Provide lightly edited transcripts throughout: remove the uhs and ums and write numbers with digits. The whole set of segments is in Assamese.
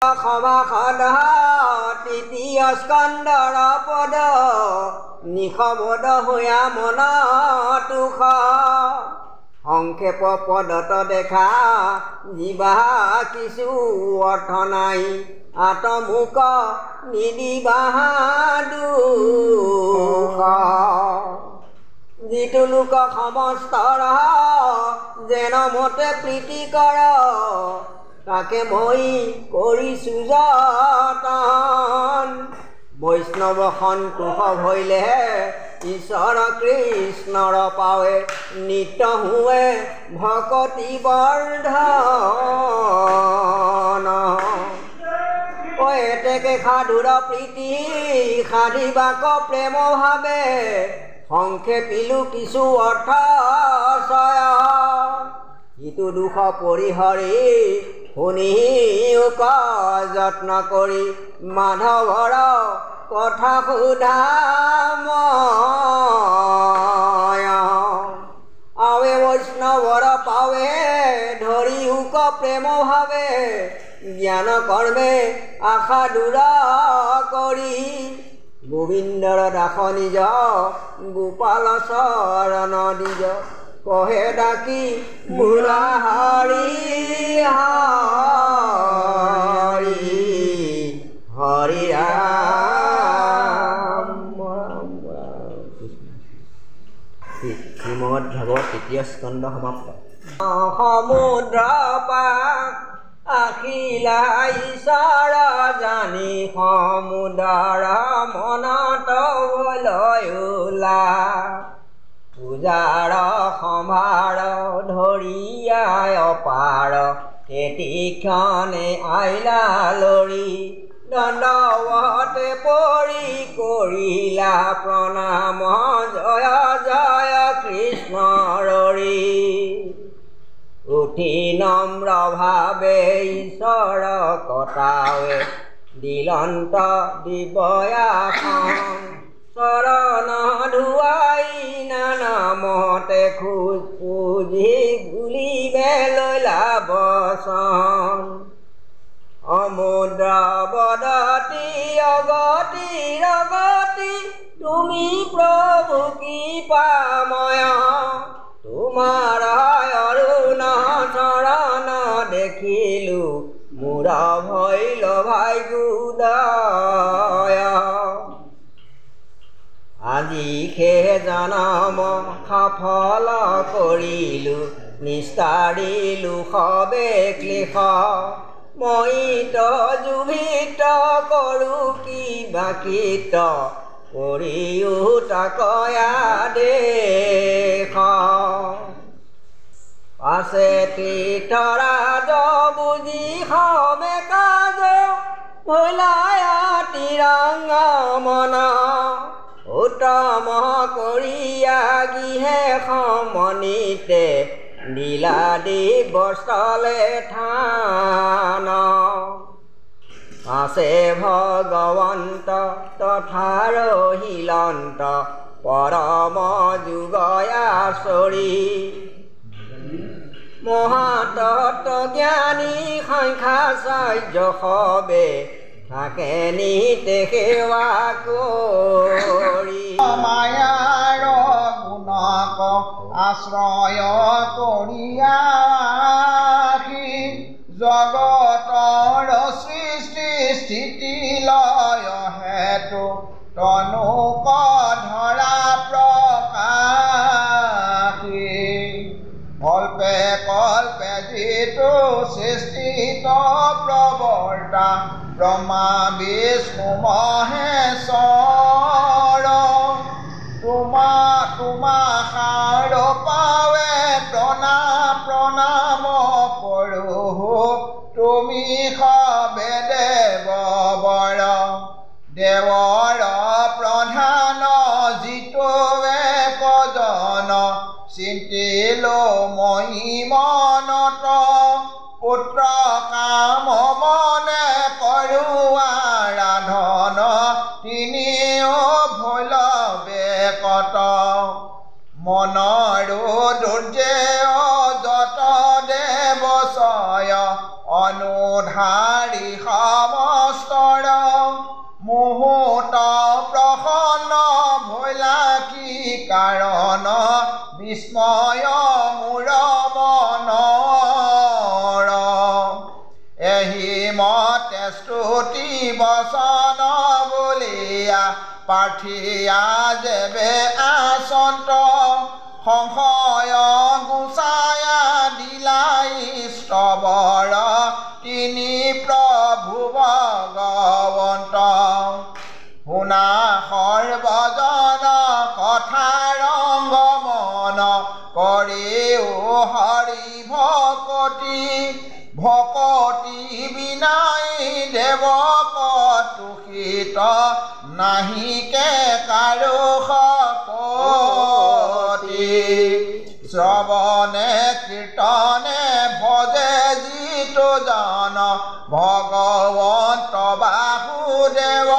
সভাসদ তৃতীয় স্কন্দৰ পদ নিশবদ হৈয়া মন তুষ সংক্ষেপ পদত দেখা জীৱা কিছু অৰ্থ নাই আত্মুক নিদিবা দুখ যিটো লোক সমস্তৰ যেন মতে প্ৰীতি কৰ তাকে মই কৰিছোঁ যতন বৈষ্ণৱ সন্তোষ হৈলেহে ঈশ্বৰ কৃষ্ণৰ পাৱে নিত্য হুৱে ভকতি বৰ্ধন এতেকে সাধুৰ প্ৰীতি সাধিবাক প্ৰেম ভাৱে সংক্ষেপিলো কিছু অৰ্থ ইটো দুখ পৰিহৰি শুনি যত্ন কৰি মাধৱৰ কথা সোধা আৱে বৈষ্ণৱৰ পাৱে ধৰি উক প্ৰেম ভাৱে জ্ঞান কৰ্মে আশা দূৰ কৰি গোবিন্দৰ দাস নিজ গোপাল চৰণ দিজ কহে ডাকি বুঢ়া হৰি হৰি হৰি ৰাম শ্ৰীমদ ভাগৱত তৃতীয় স্কন্ধ সমাপ্ত। সমুদ্ৰ পাক আখিলা ঈশ্বৰ জানি সমুদ্ৰ মনত লৈ ওলা পূজাৰ সম্ভাৰ ধৰিয়াই অপাৰ কেতিক্ষণে আইলা লৰি দণ্ডৱতে পৰি কৰিলা প্ৰণাম জয় জয় কৃষ্ণৰি উঠি নম্ৰ ভাৱে ঈশ্বৰ কটাৱে দিলন্ত দিবয়াখন চৰণ ধুৱাই নামতে খোজ পুজি বুলিবে লৈলা বচন অমুদ্ৰ বদতি অগতিৰ গতি তুমি প্ৰভু কৃপাময় তোমাৰ অৰুণ চৰণ দেখিলো মোৰ ভৈল ভাই গুদয় আজি সেই জনম সফল কৰিলো নিস্তাৰিলো সবে ক্লেশ মইত জুভিত কৰো কিবা কীত কৰিও তাকয়া দেশ পাছে তীৰ্থৰাজ বুজি সমে কাজ ভোলায়া তিৰংগ মন উত্তম কৰিয়া গিহে সমনিতে নীলাদি বস্ত্ৰলে থান আছে ভগৱন্ত তথা ৰহিলন্ত পৰম যুগয়াচৰী মহাতত্ব জ্ঞানী সংখ্যাচাৰ্য সবে থাকে নিতে সেৱা কৰি মায়াৰ গুণক আশ্ৰয় কৰিয়া জগতৰ সৃষ্টি স্থিতি লয় হেতু তনুক ধৰা প্ৰকাশী কল্পে কল্পে যিটো সৃষ্টিত প্ৰৱৰ্তা ব্ৰহ্মা বিষ্ণু মহেশ্বৰ তোমাষাৰ পাৱে প্ৰণাম কৰোঁ তুমি সবে দেৱবৰ দেৱৰ প্ৰধান যিটো একজন চিন্তিলো মহিমনত পুত্ৰ কাম মনে কৰোৱা ৰাধন তিনিও ভুল বেকত মনৰো দুৰ্যেয় যত দেৱচয় অনুধ উদ্ধাৰী সমস্তৰ মুহূৰ্ত প্ৰসন্ন ভৈলা কি কাৰণ বিস্ময় মোৰ মনৰ এহি মতে স্তুতি বচন বলিয়া পাঠিয়া যেবে আচন্ত সংশয় গুচায়া দিলাই স্তবৰ তিনি প্ৰভু ভগৱন্ত শুনা সৰ্বজন কথা ৰংগ মন কৰিও হৰি ভকতি বিনাই দেৱক তুষিত নাহিকে কাৰো সপতি শ্ৰৱণে কীৰ্তনে ভজে যিটো জন ভগৱন্ত বাসুদেৱ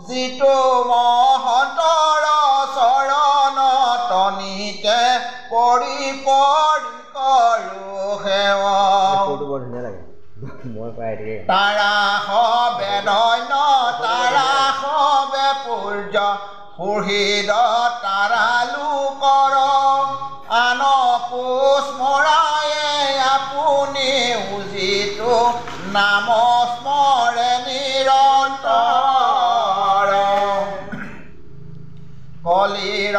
যিটো মহন্তৰ চৰণ তনিতে পৰি কৰো সেৱা তাৰা সবে দৈন্য তাৰা সবে পূৰ্য সুহৃদ তাৰা লোকৰ আনকো স্মৰায়ে আপুনি উজিতো নাম স্মৰে নিৰন্তৰ কলিৰ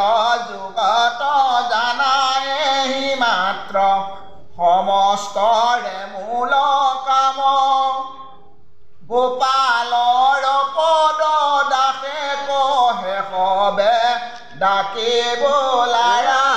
যুগত জানায়েহি মাত্ৰ সমস্তৰে মূল কাম গোপালৰ পদ দাসে কহে সবে ডাকিব লাৰা